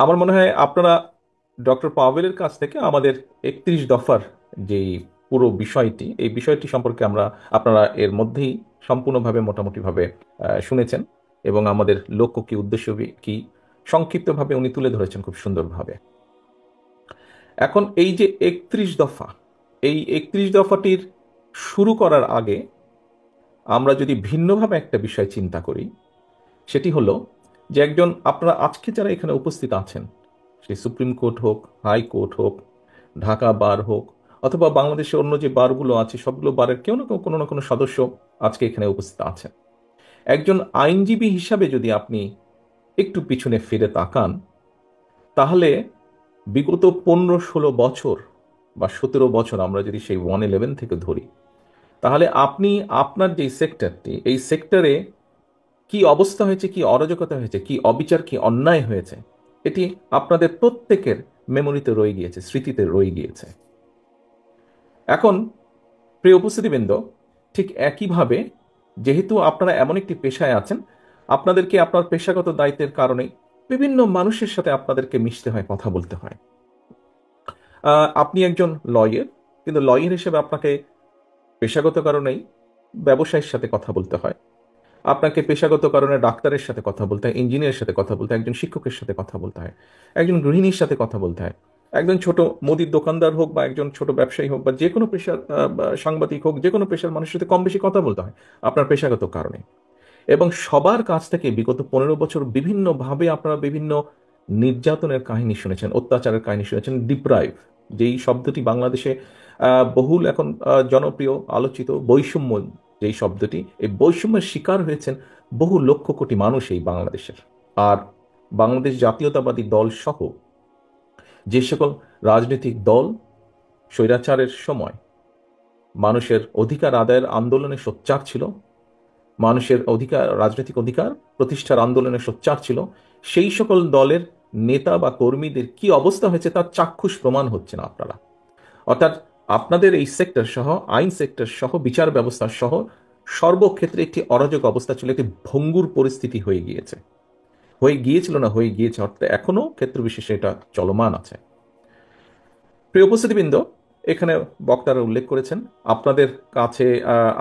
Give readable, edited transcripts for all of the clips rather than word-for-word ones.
আমার মনে হয় আপনারা ডক্টর পাভেলের কাছ থেকে আমাদের 31 দফার যে পুরো বিষয়টি, এই বিষয়টি সম্পর্কে আপনারা এর মধ্যেই সম্পূর্ণভাবে মোটামুটিভাবে শুনেছেন, এবং আমাদের লক্ষ্য কি, উদ্দেশ্য কি সংক্ষিপ্তভাবে উনি তুলে ধরেছেন খুব সুন্দরভাবে। এখন এই যে 31 দফা, এই 31 দফাটির শুরু করার আগে আমরা যদি ভিন্নভাবে একটা বিষয় চিন্তা করি, সেটি হলো যে আপনারা আজকে যারা এখানে উপস্থিত আছেন, সে সুপ্রিম কোর্ট হোক, হাই কোর্ট হোক, ঢাকা বার হোক, অথবা বাংলাদেশের অন্য যে বারগুলো আছে সবগুলো বারের কেউ না কেউ কোনো না কোনো সদস্য আজকে এখানে উপস্থিত আছেন। একজন আইনজীবী হিসাবে যদি আপনি একটু পিছনে ফিরে তাকান, তাহলে বিগত 15-16 বছর বা 17 বছর আমরা যদি সেই 111 থেকে ধরি, তাহলে আপনি আপনার যে সেক্টরটি, এই সেক্টরে কি অবস্থা হয়েছে, কি অরাজকতা হয়েছে, কি অবিচার, কি অন্যায় হয়েছে, এটি আপনাদের প্রত্যেকের মেমোরিতে রয়ে গিয়েছে, স্মৃতিতে রয়ে গিয়েছে। এখন প্রিয় উপস্থিতিবৃন্দ, ঠিক একইভাবে যেহেতু আপনারা এমন একটি পেশায় আছেন, আপনাদেরকে আপনার পেশাগত দায়িত্বের কারণে বিভিন্ন মানুষের সাথে আপনাদেরকে মিশতে হয়, কথা বলতে হয়। আপনি একজন লয়ার, কিন্তু লয়ার হিসেবে আপনাকে পেশাগত কারণেই ব্যবসায়ীর সাথে কথা বলতে হয়। আপনাকে পেশাগত কারণে ডাক্তারের সাথে কথা বলতে হয়, ইঞ্জিনিয়ারের সাথে কথা বলতে হয়, একজন শিক্ষকের সাথে কথা বলতে হয়, একজন গৃহিণীর সাথে কথা বলতে হয়, একজন ছোট মুদির দোকানদার হোক বা একজন ছোট ব্যবসায়ী হোক বা যে কোনো পেশার বা সাংবাদিক হোক, যে কোনো পেশার মানুষের সাথে কম বেশি কথা বলতে হয় আপনার পেশাগত কারণে। এবং সবার কাছ থেকে বিগত 15 বছর বিভিন্নভাবে আপনারা বিভিন্ন নির্যাতনের কাহিনী শুনেছেন, অত্যাচারের কাহিনী শুনেছেন, ডিপ্রাইভ, যেই শব্দটি বাংলাদেশে বহুল এখন জনপ্রিয় আলোচিত, বৈষম্য যেই শব্দটি, এই বৈষম্যের শিকার হয়েছেন বহু লক্ষ কোটি মানুষ এই বাংলাদেশের। আর বাংলাদেশ জাতীয়তাবাদী দল সহ যে সকল রাজনৈতিক দল স্বৈরাচারের সময় মানুষের অধিকার আদায়ের আন্দোলনে সোচ্চার ছিল, মানুষের অধিকার, রাজনৈতিক অধিকার প্রতিষ্ঠার আন্দোলনে সোচ্চার ছিল, সেই সকল দলের নেতা বা কর্মীদের কি অবস্থা হয়েছে তার চাক্ষুষ প্রমাণ হচ্ছে না আপনারা। অর্থাৎ আপনাদের এই সেক্টর সহ, আইন সেক্টর সহ, বিচার ব্যবস্থা সহ সর্বক্ষেত্রে একটি অরাজক অবস্থা ছিল, একটি ভঙ্গুর পরিস্থিতি হয়ে গিয়েছে, হয়ে গিয়েছিল না হয়ে গিয়েছে, অর্থাৎ এখনো ক্ষেত্র বিশেষে এটা চলমান আছে। প্রিয় উপস্থিতিবৃন্দ, এখানে বক্তারা উল্লেখ করেছেন আপনাদের কাছে,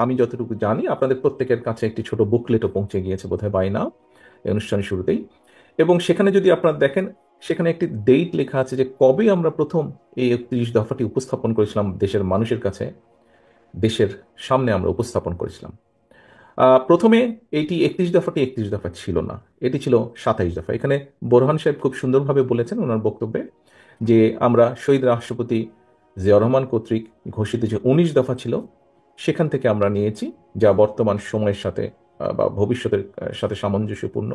আমি যতটুকু জানি আপনাদের প্রত্যেকের কাছে একটি ছোট বুকলেটও পৌঁছে গিয়েছে বোধহয় বাই নাও, এই অনুষ্ঠানের শুরুতেই। এবং সেখানে যদি আপনারা দেখেন, সেখানে একটি ডেট লেখা আছে যে কবে আমরা প্রথম এই 31 দফাটি উপস্থাপন করেছিলাম দেশের মানুষের কাছে, দেশের সামনে আমরা উপস্থাপন করেছিলাম। প্রথমে এইটি 31 দফাটি 31 দফা ছিল না, এটি ছিল 27 দফা। এখানে বোরহান সাহেব খুব সুন্দরভাবে বলেছেন ওনার বক্তব্যে যে আমরা শহীদ রাষ্ট্রপতি জিয়াউর রহমান কর্তৃক ঘোষিত যে 19 দফা ছিল, সেখান থেকে আমরা নিয়েছি, যা বর্তমান সময়ের সাথে বা ভবিষ্যতের সাথে সামঞ্জস্যপূর্ণ।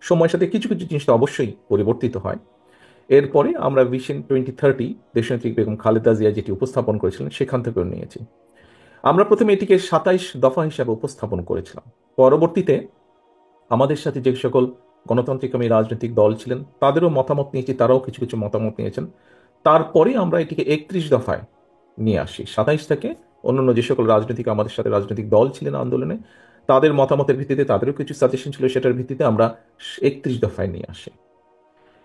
সময়ের সাথে কিছু কিছু জিনিস তো অবশ্যই পরিবর্তিত হয়। এরপরে আমরা ভিশন 2030 দেশনেত্রী বেগম খালেদা জিয়া যেটি উপস্থাপন করেছিলেন সেখান থেকেও নিয়েছি। আমরা প্রথমে এটিকে 27 দফা হিসাবে উপস্থাপন করেছিলাম। পরবর্তীতে আমাদের সাথে যে সকল গণতান্ত্রিকামী রাজনৈতিক দল ছিলেন তাদেরও মতামত নিয়েছি, তারাও কিছু কিছু মতামত নিয়েছেন। তারপরে আমরা এটিকে 31 দফায় নিয়ে আসি। 27 থেকে অন্যান্য যে সকল আমাদের সাথে রাজনৈতিক দল ছিলেন আন্দোলনে, তাদের মতামতের ভিত্তিতে, তাদেরও কিছু সাজেশন ছিল, সেটার ভিত্তিতে আমরা 31 দফায় নিয়ে আসি।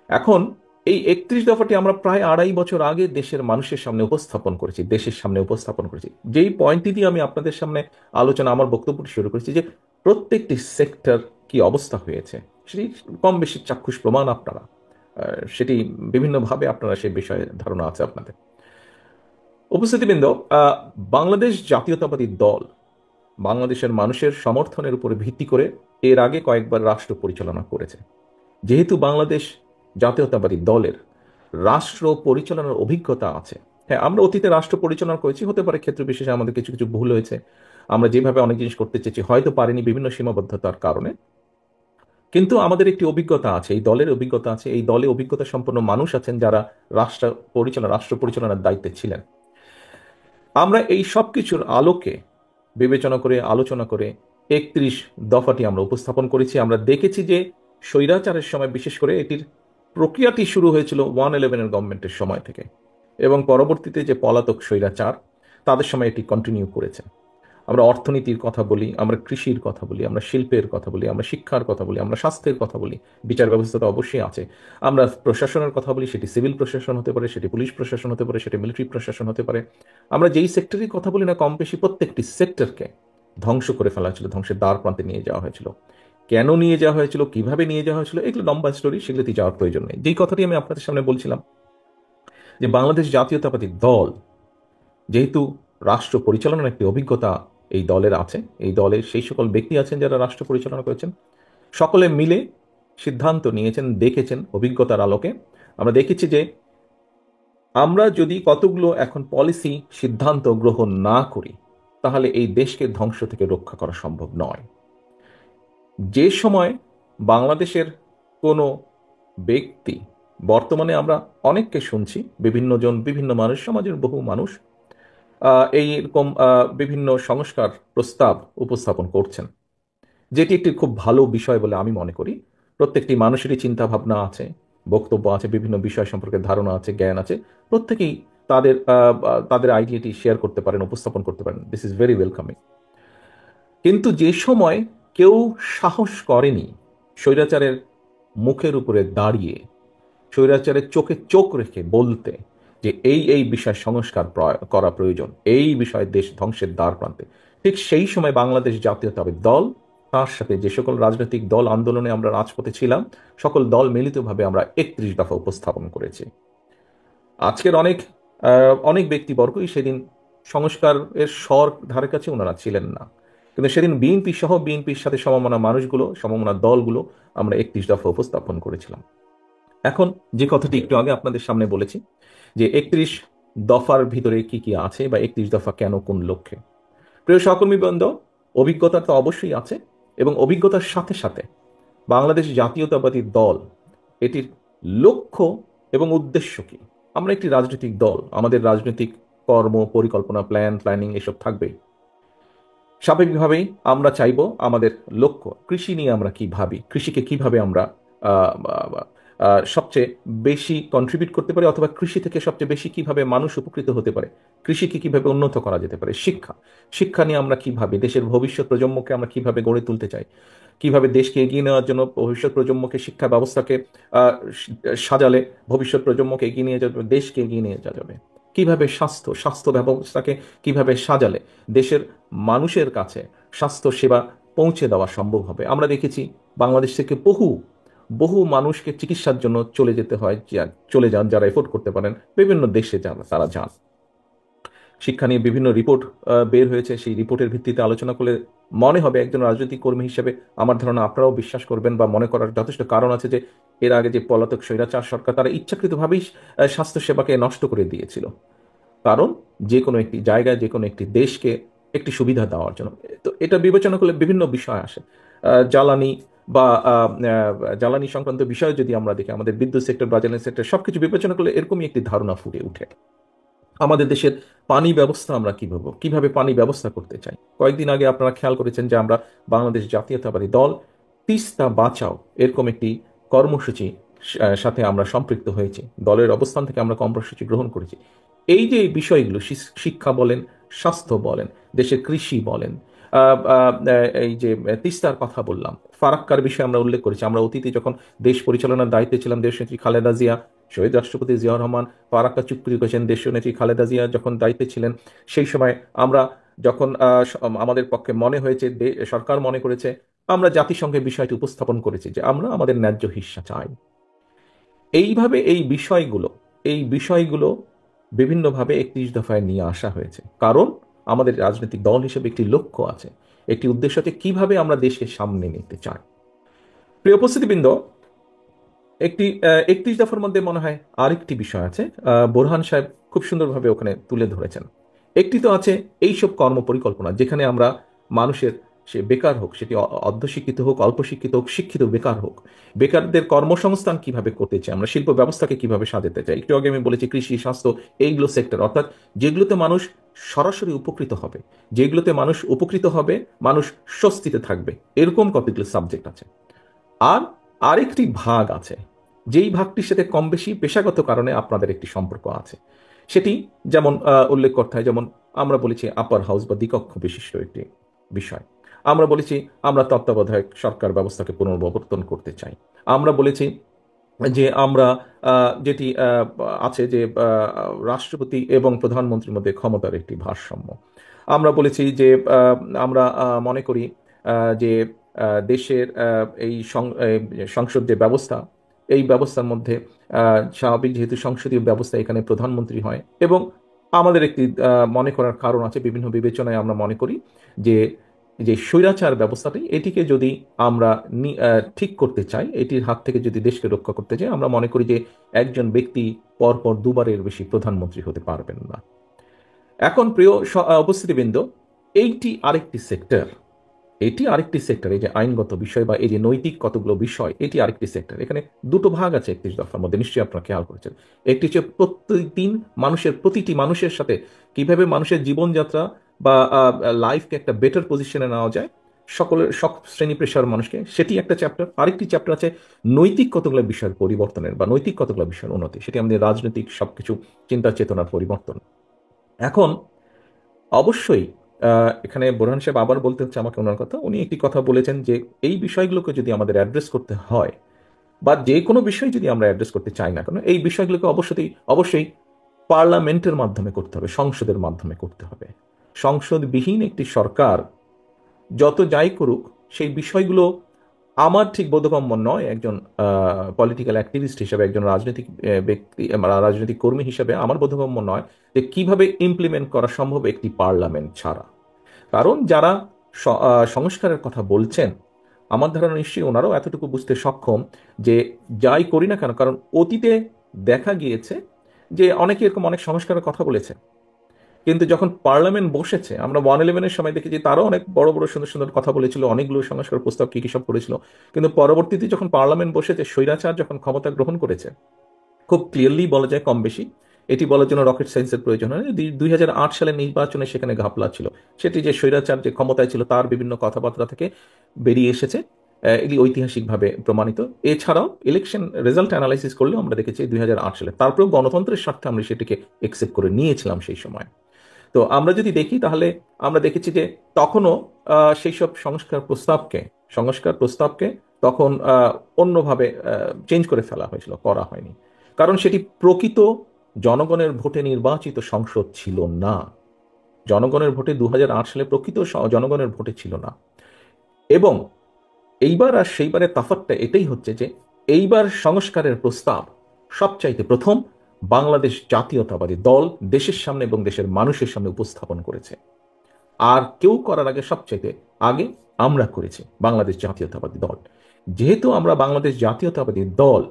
এখন এই 31 দফাটি আমরা প্রায় 2.5 বছর আগে দেশের মানুষের সামনে উপস্থাপন করেছি, দেশের সামনে উপস্থাপন করেছি। যেই পয়েন্টটি দিয়ে আমি আপনাদের সামনে আলোচনা, আমার বক্তব্যটি শুরু করেছি, যে প্রত্যেকটি সেক্টর কি অবস্থা হয়েছে সেটি কম বেশি চাক্ষুষ প্রমাণ আপনারা, সেটি বিভিন্নভাবে আপনারা সেই বিষয়ে ধারণা আছে আপনাদের। উপস্থিতিবৃন্দ, আহ, বাংলাদেশ জাতীয়তাবাদী দল বাংলাদেশের মানুষের সমর্থনের উপরে ভিত্তি করে এর আগে কয়েকবার রাষ্ট্র পরিচালনা করেছে। যেহেতু বাংলাদেশ জাতীয়তাবাদী দলের রাষ্ট্র পরিচালনার অভিজ্ঞতা আছে, হ্যাঁ আমরা অতীতে রাষ্ট্র পরিচালনা করেছি, হতে পারে ক্ষেত্র বিশেষে আমাদের কিছু কিছু ভুল হয়েছে, আমরা যেভাবে অনেক জিনিস করতে চেয়েছি হয়তো পারিনি বিভিন্ন সীমাবদ্ধতার কারণে, কিন্তু আমাদের একটি অভিজ্ঞতা আছে, এই দলের অভিজ্ঞতা আছে, এই দলে অভিজ্ঞতা সম্পন্ন মানুষ আছেন যারা রাষ্ট্র পরিচালনার দায়িত্বে ছিলেন। আমরা এই সব কিছুর আলোকে বিবেচনা করে, আলোচনা করে 31 দফাটি আমরা উপস্থাপন করেছি। আমরা দেখেছি যে স্বৈরাচারের সময় বিশেষ করে এটির প্রক্রিয়াটি শুরু হয়েছিল 111-এর গভর্নমেন্টের সময় থেকে, এবং পরবর্তীতে যে পলাতক স্বৈরাচার তাদের সময় এটি কন্টিনিউ করেছে। আমরা অর্থনীতির কথা বলি, আমরা কৃষির কথা বলি, আমরা শিল্পের কথা বলি, আমরা শিক্ষার কথা বলি, আমরা স্বাস্থ্যের কথা বলি, বিচার ব্যবস্থা তো অবশ্যই আছে। আমরা প্রশাসনের কথা বলি, সেটি সিভিল প্রশাসন হতে পারে, সেটি পুলিশ প্রশাসন হতে পারে, সেটি মিলিটারি প্রশাসন হতে পারে। আমরা যেই সেক্টরের কথা বলি না, কম বেশি প্রত্যেকটি সেক্টরকে ধ্বংস করে ফেলা হয়েছিল, ধ্বংসের দ্বার প্রান্তে নিয়ে যাওয়া হয়েছিল। কেন নিয়ে যাওয়া হয়েছিল, কিভাবে নিয়ে যাওয়া হয়েছিল, এগুলো লম্বা স্টোরি, সেগুলোতে যাওয়ার প্রয়োজন নেই। যেই কথাটি আমি আপনাদের সামনে বলছিলাম, যে বাংলাদেশ জাতীয়তাবাদী দল যেহেতু রাষ্ট্র পরিচালনার একটি অভিজ্ঞতা এই দলের আছে, এই দলের সেই সকল ব্যক্তি আছেন যারা রাষ্ট্র পরিচালনা করেছেন, সকলে মিলে সিদ্ধান্ত নিয়েছেন, দেখেছেন অভিজ্ঞতার আলোকে। আমরা দেখেছি যে আমরা যদি কতগুলো এখন পলিসি সিদ্ধান্ত গ্রহণ না করি, তাহলে এই দেশকে ধ্বংস থেকে রক্ষা করা সম্ভব নয়। যে সময় বাংলাদেশের কোনো ব্যক্তি, বর্তমানে আমরা অনেককে শুনছি, বিভিন্ন জন, বিভিন্ন মানুষ, সমাজের বহু মানুষ এইরকম বিভিন্ন সংস্কার প্রস্তাব উপস্থাপন করছেন, যেটি একটি খুব ভালো বিষয় বলে আমি মনে করি। প্রত্যেকটি মানুষেরই চিন্তা ভাবনা আছে, বক্তব্য আছে, বিভিন্ন বিষয় সম্পর্কে ধারণা আছে, জ্ঞান আছে। প্রত্যেকেই তাদের তাদের আইডিয়াটি শেয়ার করতে পারেন, উপস্থাপন করতে পারেন। This is very welcoming. কিন্তু যে সময় কেউ সাহস করেনি স্বৈরাচারের মুখের উপরে দাঁড়িয়ে, স্বৈরাচারের চোখে চোখ রেখে বলতে যে এই বিষয় সংস্কার করা প্রয়োজন, এই বিষয়ে দেশ ধ্বংসের দ্বার প্রান্তে, ঠিক সেই সময় বাংলাদেশ জাতীয়তাবাদী দল, তার সাথে যে সকল রাজনৈতিক দল আন্দোলনে আমরা রাজপথে ছিলাম, সকল দল মিলিতভাবে আমরা 31 দফা উপস্থাপন করেছি। আজকের অনেক ব্যক্তিবর্গই সেদিন সংস্কারের স্বর ধারে কাছে ওনারা ছিলেন না, কিন্তু সেদিন বিএনপি সহ বিএনপির সাথে সমমনা মানুষগুলো, সমমনা দলগুলো আমরা 31 দফা উপস্থাপন করেছিলাম। এখন যে কথাটি একটু আগে আপনাদের সামনে বলেছি, যে 31 দফার ভিতরে কি কি আছে, বা 31 দফা কেন, কোন লক্ষ্যে। প্রিয় সহকর্মীবৃন্দ, অভিজ্ঞতা তো অবশ্যই আছে, এবং অভিজ্ঞতার সাথে সাথে বাংলাদেশ জাতীয়তাবাদী দল, এটির লক্ষ্য এবং উদ্দেশ্য কি। আমরা একটি রাজনৈতিক দল, আমাদের রাজনৈতিক কর্ম পরিকল্পনা, প্ল্যানিং এসব থাকবেই। স্বাভাবিকভাবেই আমরা চাইব আমাদের লক্ষ্য, কৃষি নিয়ে আমরা কি ভাবি, কৃষিকে কিভাবে আমরা আহ, আহ, সবচেয়ে বেশি কন্ট্রিবিউট করতে পারি, অথবা কৃষি থেকে সবচেয়ে বেশি কিভাবে মানুষ উপকৃত হতে পারে, কৃষিকে কিভাবে উন্নত করা যেতে পারে। শিক্ষা নিয়ে আমরা কি ভাবি, দেশের ভবিষ্যৎ প্রজন্মকে আমরা কিভাবে গড়ে তুলতে চাই, কিভাবে দেশকে এগিয়ে নেওয়ার জন্য ভবিষ্যৎ প্রজন্মকে, শিক্ষা ব্যবস্থাকে সাজালে ভবিষ্যৎ প্রজন্মকে এগিয়ে নিয়ে যাবে, দেশকে এগিয়ে নিয়ে যাওয়া যাবে। কিভাবে স্বাস্থ্য ব্যবস্থাকে কিভাবে সাজালে দেশের মানুষের কাছে স্বাস্থ্য সেবা পৌঁছে দেওয়া সম্ভব হবে। আমরা দেখেছি বাংলাদেশ থেকে বহু বহু মানুষকে চিকিৎসার জন্য চলে যান যারা এফোর্ড করতে পারেন, বিভিন্ন দেশে যান, তারা যান। শিক্ষা নিয়ে বিভিন্ন রিপোর্ট বের হয়েছে, সেই রিপোর্টের ভিত্তিতে আলোচনা করলে মনে হবে, একজন রাজনৈতিক কর্মী হিসেবে আমার ধারণা আপনারাও বিশ্বাস করবেন, বা মনে করার যথেষ্ট কারণ আছে, যে এর আগে যে পলাতক স্বৈরাচার সরকার, তারা ইচ্ছাকৃতভাবেই স্বাস্থ্য সেবাকে নষ্ট করে দিয়েছিল। কারণ যে কোনো একটি জায়গায়, যে কোনো একটি দেশকে একটি সুবিধা দেওয়ার জন্য। তো এটা বিবেচনা করলে বিভিন্ন বিষয় আসে, জ্বালানি বা জ্বালানি সংক্রান্ত বিষয় যদি আমরা দেখি, আমাদের বিদ্যুৎ সেক্টর বা জ্বালানি সেক্টর, সবকিছু বিবেচনা করলে এরকমই একটি ধারণা ফুটে ওঠে। আমাদের দেশের পানি ব্যবস্থা আমরা কিভাবে পানি ব্যবস্থা করতে চাই। কয়েকদিন আগে আপনারা খেয়াল করেছেন যে আমরা বাংলাদেশ জাতীয়তাবাদী দল তিস্তা বাঁচাও এরকম একটি কর্মসূচি সাথে আমরা সম্পৃক্ত হয়েছি, দলের অবস্থান থেকে আমরা কর্মসূচি গ্রহণ করেছি। এই যে বিষয়গুলো, শিক্ষা বলেন, স্বাস্থ্য বলেন, দেশের কৃষি বলেন, এই যে তিস্তার কথা বললাম, ফারাক্কার বিষয়ে আমরা উল্লেখ করেছি। আমরা অতীতে যখন দেশ পরিচালনার দায়িত্বে ছিলাম, দেশনেত্রী খালেদা জিয়া, শহীদ রাষ্ট্রপতি জিয়াউর রহমান ফারাক্কা চুক্তি করেছেন, দেশনেত্রী খালেদা জিয়া যখন দায়িত্বে ছিলেন, সেই সময় আমরা যখন আমাদের পক্ষে মনে হয়েছে, সরকার মনে করেছে, আমরা জাতিসংঘে বিষয়টি উপস্থাপন করেছি যে আমরা আমাদের ন্যায্য হিস্সা চাই। এইভাবে এই বিষয়গুলো বিভিন্নভাবে 31 দফায় নিয়ে আসা হয়েছে, কারণ আমাদের রাজনৈতিক দল হিসেবে একটি লক্ষ্য আছে, একটি উদ্দেশ্য আছে, কিভাবে আমরা দেশকে সামনে নিতে চাই। প্রিয় উপস্থিতিবৃন্দ, 31 দফার মধ্যে মনে হয় আরেকটি বিষয় আছে, বোরহান সাহেব খুব সুন্দরভাবে ওখানে তুলে ধরেছেন। একটি তো আছে এইসব কর্ম পরিকল্পনা, যেখানে আমরা মানুষের, সে বেকার হোক, সেটি অর্ধশিক্ষিত হোক, অল্প শিক্ষিত হোক, শিক্ষিত বেকার হোক, বেকারদের কর্মসংস্থান কিভাবে করতে চাই, আমরা শিল্প ব্যবস্থাকে কিভাবে সাজাতে চাই। একটু আগে আমি বলেছি কৃষি, স্বাস্থ্য, এইগুলো সেক্টর, অর্থাৎ যেগুলোতে মানুষ সরাসরি উপকৃত হবে, যেগুলোতে মানুষ উপকৃত হবে, মানুষ স্বস্তিতে থাকবে, এরকম কতগুলো সাবজেক্ট আছে। আর আরেকটি ভাগ আছে, যেই ভাগটির সাথে কম বেশি পেশাগত কারণে আপনাদের একটি সম্পর্ক আছে। সেটি যেমন উল্লেখ করতে হয়, যেমন আমরা বলেছি আপার হাউস বা দ্বিকক্ষ বিশিষ্ট একটি বিষয়। আমরা বলেছি আমরা তত্ত্বাবধায়ক সরকার ব্যবস্থাকে পুনর্বিবর্তন করতে চাই। আমরা বলেছি যে আমরা যেটি আছে যে রাষ্ট্রপতি এবং প্রধানমন্ত্রীর মধ্যে ক্ষমতার একটি ভারসাম্য। আমরা বলেছি যে আমরা মনে করি যে দেশের এই সংসদ যে ব্যবস্থা, এই ব্যবস্থার মধ্যে স্বাভাবিক যেহেতু সংসদীয় ব্যবস্থা, এখানে প্রধানমন্ত্রী হয় এবং আমাদের একটি মনে করার কারণ আছে, বিভিন্ন বিবেচনায় আমরা মনে করি যে যে স্বৈরাচার ব্যবস্থাটি, এটিকে যদি আমরা ঠিক করতে চাই, এটির হাত থেকে যদি দেশকে রক্ষা করতে চাই, আমরা মনে করি যে একজন ব্যক্তি পরপর দুবারের বেশি প্রধানমন্ত্রী হতে পারবেন না। এখন প্রিয় উপস্থিতিবৃন্দ, এইটি আরেকটি সেক্টর, এটি আরেকটি সেক্টর, এই যে আইনগত বিষয় বা এই যে নৈতিক কতগুলো বিষয়, এটি আরেকটি সেক্টর। এখানে দুটো ভাগ আছে 31 দফার মধ্যে, নিশ্চয়ই আপনারা খেয়াল করেছেন। একটি হচ্ছে প্রতিদিন প্রতিটি মানুষের সাথে কিভাবে মানুষের জীবনযাত্রা বা লাইফকে একটা বেটার পজিশনে নেওয়া যায় সব শ্রেণী পেশার মানুষকে, সেটি একটা চ্যাপ্টার। আরেকটি চ্যাপ্টার আছে নৈতিক কতগুলো বিষয়ের পরিবর্তনের বা নৈতিক কতগুলো বিষয়ের উন্নতি, সেটি আমাদের রাজনৈতিক সবকিছু চিন্তা চেতনার পরিবর্তন। এখন অবশ্যই এখানে বোরহান সাহেব আবার বলতে হচ্ছে আমাকে ওনার কথা, উনি একটি কথা বলেছেন যে এই বিষয়গুলোকে যদি আমাদের অ্যাড্রেস করতে হয় বা যে কোনো বিষয় যদি আমরা অ্যাড্রেস করতে চাই না কেন, এই বিষয়গুলোকে অবশ্যই অবশ্যই পার্লামেন্টের মাধ্যমে করতে হবে, সংসদের মাধ্যমে করতে হবে। সংসদবিহীন একটি সরকার যত যাই করুক, সেই বিষয়গুলো আমার ঠিক বোধগম্য নয়। একজন পলিটিক্যাল অ্যাক্টিভিস্ট হিসেবে, একজন রাজনৈতিক ব্যক্তি, রাজনৈতিক কর্মী হিসেবে আমার বোধগম্য নয় যে কিভাবে ইমপ্লিমেন্ট করা সম্ভব একটি পার্লামেন্ট ছাড়া। কারণ যারা সংস্কারের কথা বলছেন, আমার ধারণা নিশ্চয়ই ওনারাও এতটুকু বুঝতে সক্ষম যে যাই করি না কেন, কারণ অতীতে দেখা গিয়েছে যে অনেকে এরকম অনেক সংস্কারের কথা বলেছে, কিন্তু যখন পার্লামেন্ট বসেছে, আমরা 111-এর সময় দেখেছি তারাও অনেক বড় বড় সুন্দর সুন্দর কথা বলেছিল, অনেকগুলো সংস্কার প্রস্তাব কি কি সব করেছিল, কিন্তু পরবর্তীতে যখন পার্লামেন্ট বসেছে, স্বৈরাচার যখন ক্ষমতা গ্রহণ করেছে, খুব ক্লিয়ারলি বলা যায়, কম বেশি এটি বলার জন্য রকেট সায়েন্সের প্রয়োজন হয়। 2008 সালের নির্বাচনে সেখানে ঘাপলা ছিল, সেটি যে স্বৈরাচার যে ক্ষমতায় ছিল তার বিভিন্ন কথাবার্তা থেকে বেরিয়ে এসেছে, এগুলি ঐতিহাসিকভাবে প্রমাণিত। এছাড়াও ইলেকশন রেজাল্ট অ্যানালাইসিস করলেও আমরা দেখেছি 2008 সালে, তারপরেও গণতন্ত্রের স্বার্থে আমরা সেটিকে একসেপ্ট করে নিয়েছিলাম সেই সময়। তো আমরা যদি দেখি তাহলে আমরা দেখেছি যে তখনও সেই সব সংস্কার প্রস্তাবকে তখন অন্যভাবে চেঞ্জ করে ফেলা হয়েছিল, করা হয়নি, কারণ সেটি প্রকৃত জনগণের ভোটে নির্বাচিত সংসদ ছিল না। জনগণের ভোটে 2008 সালে প্রকৃত জনগণের ভোটে ছিল না। এবং এইবার আর সেইবারের তফাৎটা এটাই হচ্ছে যে এইবার সংস্কারের প্রস্তাব সবচাইতে প্রথম বাংলাদেশ জাতীয়তাবাদী দল দেশের সামনে এবং দেশের মানুষের সামনে উপস্থাপন করেছে। আর কেউ করার আগে, সবচাইতে আগে আমরা করেছি, বাংলাদেশ জাতীয়তাবাদী দল। যেহেতু আমরা বাংলাদেশ জাতীয়তাবাদী দল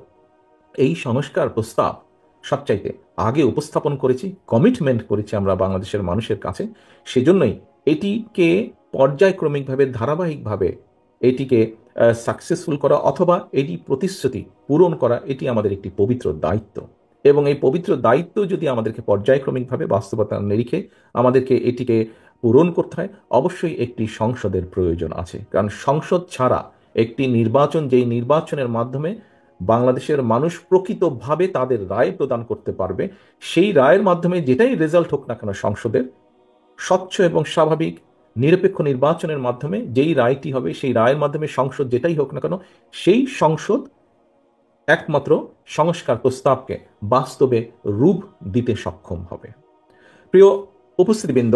এই সংস্কার প্রস্তাব সবচাইতে আগে উপস্থাপন করেছি, কমিটমেন্ট করেছি আমরা বাংলাদেশের মানুষের কাছে, সেজন্যই এটিকে পর্যায়ক্রমিকভাবে, ধারাবাহিকভাবে এটিকে সাকসেসফুল করা অথবা এটি প্রতিশ্রুতি পূরণ করা, এটি আমাদের একটি পবিত্র দায়িত্ব। এবং এই পবিত্র দায়িত্ব যদি আমাদেরকে পর্যায়ক্রমিকভাবে বাস্তবতার নিরিখে আমাদেরকে এটিকে পূরণ করতে হয়, অবশ্যই একটি সংসদের প্রয়োজন আছে। কারণ সংসদ ছাড়া একটি নির্বাচন, যেই নির্বাচনের মাধ্যমে বাংলাদেশের মানুষ প্রকৃতভাবে তাদের রায় প্রদান করতে পারবে, সেই রায়ের মাধ্যমে যেটাই রেজাল্ট হোক না কেন সংসদের, স্বচ্ছ এবং স্বাভাবিক নিরপেক্ষ নির্বাচনের মাধ্যমে যেই রায়টি হবে, সেই রায়ের মাধ্যমে সংসদ যেটাই হোক না কেন, সেই সংসদ একমাত্র সংস্কার প্রস্তাবকে বাস্তবে রূপ দিতে সক্ষম হবে। প্রিয় উপস্থিতিবৃন্দ,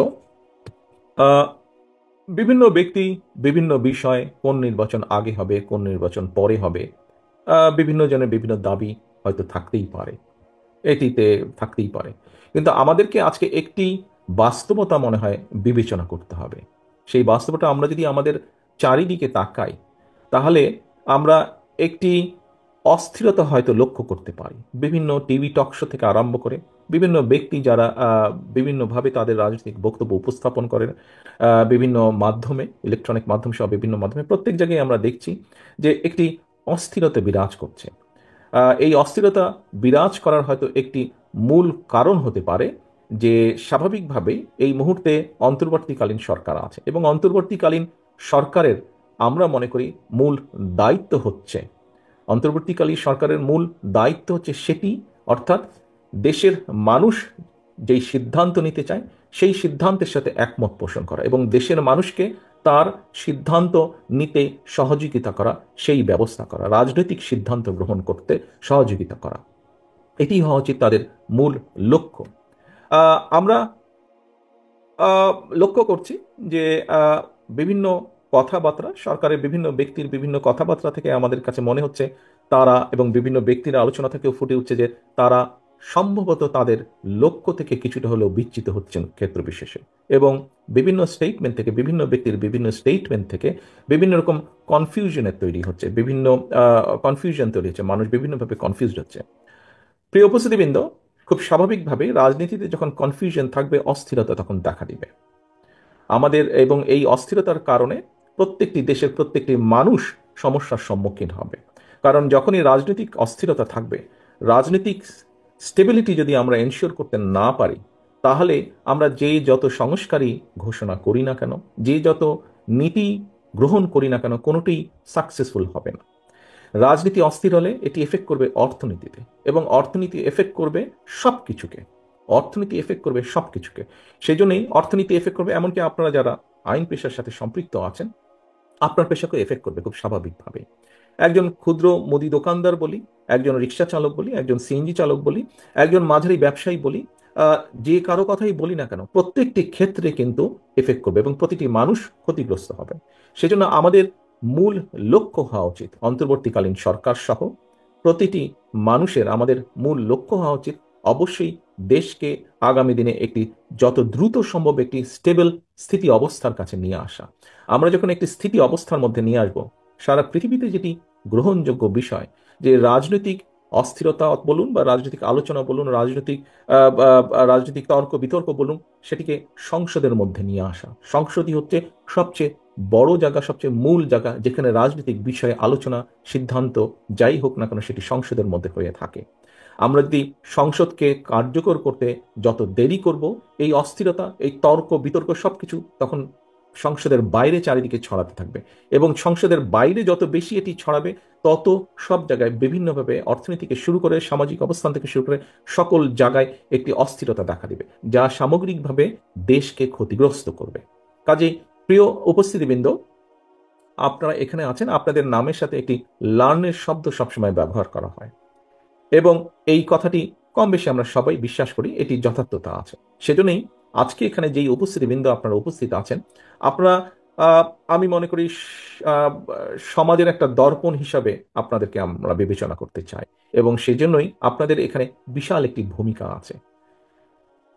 বিভিন্ন ব্যক্তি, বিভিন্ন বিষয়, কোন নির্বাচন আগে হবে, কোন নির্বাচন পরে হবে, বিভিন্ন জনের বিভিন্ন দাবি হয়তো থাকতেই পারে, এটিতে থাকতেই পারে। কিন্তু আমাদেরকে আজকে একটি বাস্তবতা মনে হয় বিবেচনা করতে হবে। সেই বাস্তবতা আমরা যদি আমাদের চারিদিকে তাকাই, তাহলে আমরা একটি অস্থিরতা হয়তো লক্ষ্য করতে পারি। বিভিন্ন টিভি টক শো থেকে আরম্ভ করে বিভিন্ন ব্যক্তি যারা বিভিন্নভাবে তাদের রাজনৈতিক বক্তব্য উপস্থাপন করেন, বিভিন্ন মাধ্যমে, ইলেকট্রনিক মাধ্যম সহ বিভিন্ন মাধ্যমে, প্রত্যেক জায়গায় আমরা দেখছি যে একটি অস্থিরতা বিরাজ করছে। এই অস্থিরতা বিরাজ করার হয়তো একটি মূল কারণ হতে পারে যে স্বাভাবিকভাবেই এই মুহূর্তে অন্তর্বর্তীকালীন সরকার আছে, এবং অন্তর্বর্তীকালীন সরকারের আমরা মনে করি মূল দায়িত্ব হচ্ছে, অন্তর্বর্তীকালীন সরকারের মূল দায়িত্ব হচ্ছে সেটি, অর্থাৎ দেশের মানুষ যেই সিদ্ধান্ত নিতে চায় সেই সিদ্ধান্তের সাথে একমত পোষণ করা এবং দেশের মানুষকে তার সিদ্ধান্ত নিতে সহযোগিতা করা, সেই ব্যবস্থা করা, রাজনৈতিক সিদ্ধান্ত গ্রহণ করতে সহযোগিতা করা, এটি হওয়া উচিত তাদের মূল লক্ষ্য। আমরা আহ, লক্ষ্য করছি যে বিভিন্ন কথাবার্তা, সরকারের বিভিন্ন ব্যক্তির বিভিন্ন কথাবার্তা থেকে আমাদের কাছে মনে হচ্ছে তারা, এবং বিভিন্ন ব্যক্তির আলোচনা থেকেও ফুটে উঠছে যে তারা সম্ভবত তাদের লক্ষ্য থেকে কিছুটা হলেও বিচ্যুত হচ্ছেন ক্ষেত্র বিশেষে, এবং বিভিন্ন স্টেটমেন্ট থেকে, বিভিন্ন ব্যক্তির বিভিন্ন স্টেটমেন্ট থেকে বিভিন্ন রকম কনফিউশনের তৈরি হচ্ছে, বিভিন্ন কনফিউশন তৈরি হচ্ছে, মানুষ বিভিন্নভাবে কনফিউজড হচ্ছে। প্রিয় উপস্থিতিবৃন্দ, খুব স্বাভাবিকভাবে রাজনীতিতে যখন কনফিউশন থাকবে, অস্থিরতা তখন দেখা দিবে আমাদের, এবং এই অস্থিরতার কারণে প্রত্যেকটি দেশের প্রত্যেকটি মানুষ সমস্যার সম্মুখীন হবে। কারণ যখনই রাজনৈতিক অস্থিরতা থাকবে, রাজনৈতিক স্টেবিলিটি যদি আমরা এনশিওর করতে না পারি, তাহলে আমরা যে যত সংস্কারই ঘোষণা করি না কেন, যে যত নীতি গ্রহণ করি না কেন, কোনোটি সাকসেসফুল হবে না। রাজনীতি অস্থির হলে এটি এফেক্ট করবে অর্থনীতিতে, এবং অর্থনীতি এফেক্ট করবে সব কিছুকে, অর্থনীতি এফেক্ট করবে সব কিছুকে। সেই জন্যই অর্থনীতি এফেক্ট করবে, এমনকি আপনারা যারা আইন পেশার সাথে সম্পৃক্ত আছেন, আপনার পেশাকে এফেক্ট করবে খুব স্বাভাবিকভাবে। একজন ক্ষুদ্র মুদি দোকানদার বলি, একজন রিক্সা চালক বলি, একজন সিএনজি চালক বলি, একজন মাঝারি ব্যবসায়ী বলি, যে কারো কথাই বলি না কেন, প্রত্যেকটি ক্ষেত্রে কিন্তু এফেক্ট করবে এবং প্রতিটি মানুষ ক্ষতিগ্রস্ত হবে। সেজন্য আমাদের মূল লক্ষ্য হওয়া উচিত, অন্তর্বর্তীকালীন সরকার সহ প্রতিটি মানুষের আমাদের মূল লক্ষ্য হওয়া উচিত অবশ্যই দেশকে আগামী দিনে একটি যত দ্রুত সম্ভব একটি স্টেবল স্থিতি অবস্থার কাছে নিয়ে আসা। আমরা যখন একটি স্থিতি অবস্থার মধ্যে নিয়ে আসব, সারা পৃথিবীতে যেটি গ্রহণযোগ্য বিষয়, যে রাজনৈতিক অস্থিরতা বলুন বা রাজনৈতিক আলোচনা বলুন, রাজনৈতিক তর্ক বিতর্ক বলুন, সেটিকে সংসদের মধ্যে নিয়ে আসা। সংসদই হচ্ছে সবচেয়ে বড় জায়গা, সবচেয়ে মূল জায়গা, যেখানে রাজনৈতিক বিষয়ে আলোচনা, সিদ্ধান্ত যাই হোক না কেন সেটি সংসদের মধ্যে হয়ে থাকে। আমরা যদি সংসদকে কার্যকর করতে যত দেরি করব, এই অস্থিরতা, এই তর্ক বিতর্ক সবকিছু তখন সংসদের বাইরে চারিদিকে ছড়াতে থাকবে, এবং সংসদের বাইরে যত বেশি এটি ছড়াবে, তত সব জায়গায় বিভিন্নভাবে অর্থনীতি থেকে শুরু করে সামাজিক অবস্থান থেকে শুরু করে সকল জায়গায় একটি অস্থিরতা দেখা দিবে, যা সামগ্রিকভাবে দেশকে ক্ষতিগ্রস্ত করবে। কাজেই প্রিয় উপস্থিতিবৃন্দ, আপনারা এখানে আছেন, আপনাদের নামের সাথে একটি লার্নের শব্দ সবসময় ব্যবহার করা হয়, এবং এই কথাটি কম বেশি আমরা সবাই বিশ্বাস করি, এটি যথার্থতা আছে। সেজন্যই আজকে এখানে যেই উপস্থিতিবৃন্দ আপনারা উপস্থিত আছেন, আপনারা আমি মনে করি আহ, সমাজের একটা দর্পণ হিসাবে আপনাদেরকে আমরা বিবেচনা করতে চাই, এবং সেজন্যই আপনাদের এখানে বিশাল একটি ভূমিকা আছে।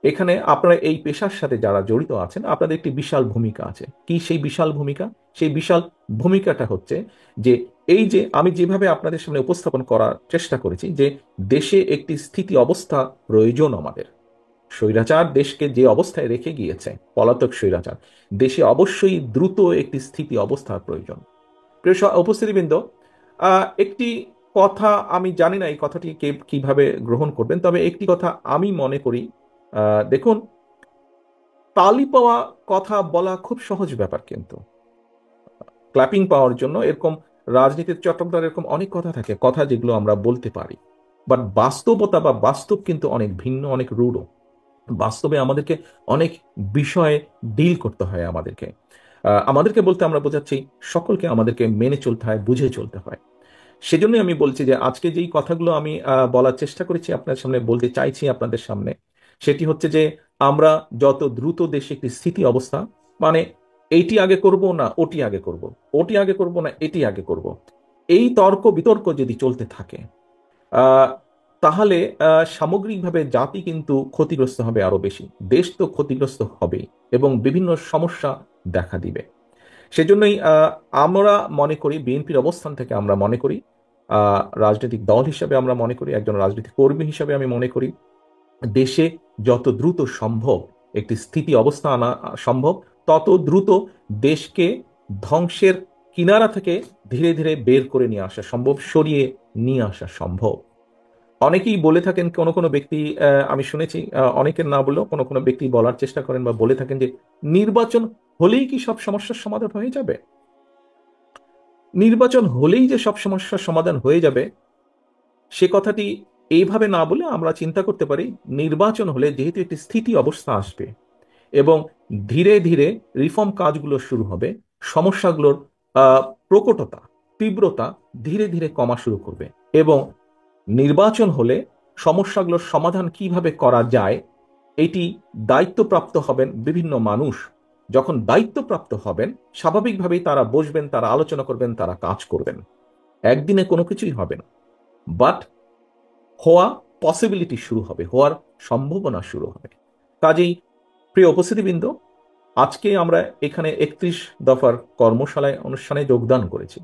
এখানে আপনারা এই পেশার সাথে যারা জড়িত আছেন, আপনাদের একটি বিশাল ভূমিকা আছে। কি সেই বিশাল ভূমিকা? সেই বিশাল ভূমিকাটা হচ্ছে যে, এই যে আমি যেভাবে আপনাদের সামনে উপস্থাপন করার চেষ্টা করেছি, যে দেশে একটি স্থিতি অবস্থা প্রয়োজন আমাদের। স্বৈরাচার দেশকে যে অবস্থায় রেখে গিয়েছে, পলাতক স্বৈরাচার, দেশে অবশ্যই দ্রুত একটি স্থিতি অবস্থার প্রয়োজন। প্রিয় উপস্থিতিবৃন্দ, একটি কথা, আমি জানি না এই কথাটি কে কিভাবে গ্রহণ করবেন, তবে একটি কথা আমি মনে করি, দেখুন, তালি পাওয়া কথা বলা খুব সহজ ব্যাপার, কিন্তু ক্ল্যাপিং পাওয়ার জন্য এরকম রাজনীতির চটকদার এরকম অনেক কথা থাকে, কথা যেগুলো আমরা বলতে পারি, বাট বাস্তবতা বা বাস্তব কিন্তু অনেক ভিন্ন, অনেক রূঢ়। বাস্তবে আমাদেরকে অনেক বিষয়ে ডিল করতে হয়। আমাদেরকে বলতে আমরা বোঝাচ্ছি সকলকে আমাদেরকে মেনে চলতে হয়, বুঝে চলতে হয়। সেজন্যই আমি বলছি যে আজকে যেই কথাগুলো আমি বলার চেষ্টা করেছি, আপনার সামনে বলতে চাইছি আপনাদের সামনে, সেটি হচ্ছে যে আমরা যত দ্রুত দেশে একটি স্থিতি অবস্থা, মানে এইটি আগে করব না ওটি আগে করব, ওটি আগে করব না এটি আগে করব, এই তর্ক বিতর্ক যদি চলতে থাকে, আহ, তাহলে সামগ্রিকভাবে জাতি কিন্তু ক্ষতিগ্রস্ত হবে আরো বেশি, দেশ তো ক্ষতিগ্রস্ত হবেই, এবং বিভিন্ন সমস্যা দেখা দিবে। সেজন্যই আমরা মনে করি, বিএনপির অবস্থান থেকে আমরা মনে করি, রাজনৈতিক দল হিসাবে আমরা মনে করি, একজন রাজনৈতিক কর্মী হিসাবে আমি মনে করি, দেশে যত দ্রুত সম্ভব একটি স্থিতি অবস্থা আনা সম্ভব, তত দ্রুত দেশকে ধ্বংসের কিনারা থেকে ধীরে ধীরে বের করে নিয়ে আসা সম্ভব, সরিয়ে নিয়ে আসা সম্ভব। অনেকেই বলে থাকেন, কোনো কোনো ব্যক্তি, আমি শুনেছি, অনেকের না বললেও কোনো কোনো ব্যক্তি বলার চেষ্টা করেন বা বলে থাকেন যে নির্বাচন হলেই কি সব সমস্যার সমাধান হয়ে যাবে? নির্বাচন হলেই যে সব সমস্যার সমাধান হয়ে যাবে, সে কথাটি এইভাবে না বলে আমরা চিন্তা করতে পারি, নির্বাচন হলে যেহেতু একটি স্থিতি অবস্থা আসবে, এবং ধীরে ধীরে রিফর্ম কাজগুলো শুরু হবে। সমস্যাগুলোর প্রকটতা, তীব্রতা ধীরে ধীরে কমা শুরু করবে এবং নির্বাচন হলে সমস্যাগুলোর সমাধান কিভাবে করা যায় এটি দায়িত্বপ্রাপ্ত হবেন বিভিন্ন মানুষ। যখন দায়িত্বপ্রাপ্ত হবেন স্বাভাবিকভাবেই তারা বসবেন, তারা আলোচনা করবেন, তারা কাজ করবেন। একদিনে কোনো কিছুই হবে না, বাট হওয়া পসিবিলিটি শুরু হবে, হওয়ার সম্ভাবনা শুরু হবে। কাজেই প্রিয় উপস্থিতিবৃন্দ, আজকে আমরা এখানে 31 দফার কর্মশালায় অনুষ্ঠানে যোগদান করেছি।